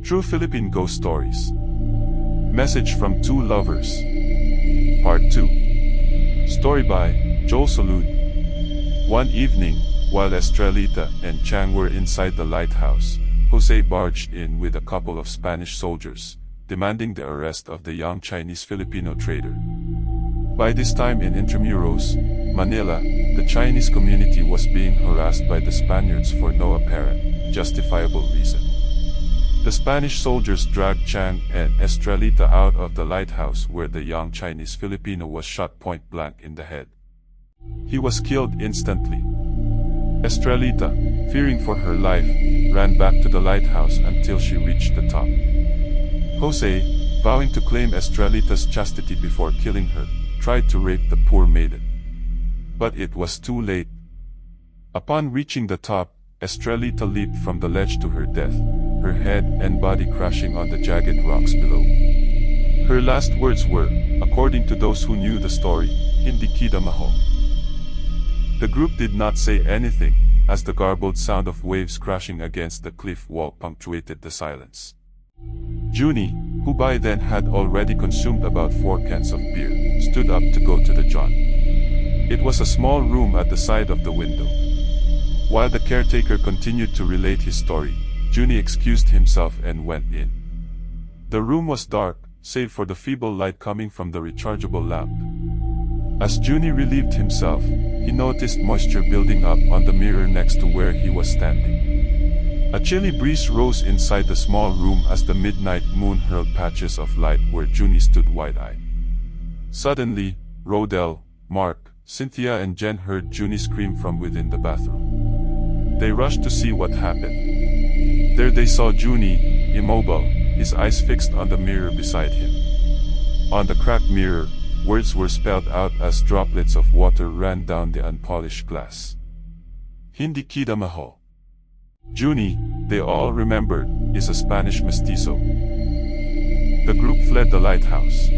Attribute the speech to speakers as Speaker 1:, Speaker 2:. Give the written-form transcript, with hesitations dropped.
Speaker 1: True Philippine Ghost Stories. Message from Two Lovers. Part 2. Story by Joel Salud. One evening, while Estrelita and Chang were inside the lighthouse, Jose barged in with a couple of Spanish soldiers, demanding the arrest of the young Chinese-Filipino trader. By this time in Intramuros, Manila, the Chinese community was being harassed by the Spaniards for no apparent, justifiable reason. The Spanish soldiers dragged Chang and Estrelita out of the lighthouse where the young Chinese Filipino was shot point-blank in the head. He was killed instantly. Estrelita, fearing for her life, ran back to the lighthouse until she reached the top. Jose, vowing to claim Estrelita's chastity before killing her, tried to rape the poor maiden. But it was too late. Upon reaching the top, Estrelita leaped from the ledge to her death, her head and body crashing on the jagged rocks below. Her last words were, according to those who knew the story, "Hindi kita maho." The group did not say anything, as the garbled sound of waves crashing against the cliff wall punctuated the silence. Junie, who by then had already consumed about 4 cans of beer, stood up to go to the John. It was a small room at the side of the window. While the caretaker continued to relate his story, Junie excused himself and went in. The room was dark, save for the feeble light coming from the rechargeable lamp. As Junie relieved himself, he noticed moisture building up on the mirror next to where he was standing. A chilly breeze rose inside the small room as the midnight moon hurled patches of light where Junie stood wide-eyed. Suddenly, Rodel, Mark, Cynthia and Jen heard Junie scream from within the bathroom. They rushed to see what happened. There they saw Junie, immobile, his eyes fixed on the mirror beside him. On the cracked mirror, words were spelled out as droplets of water ran down the unpolished glass. Hindi kita maho. Junie, they all remembered, is a Spanish mestizo. The group fled the lighthouse.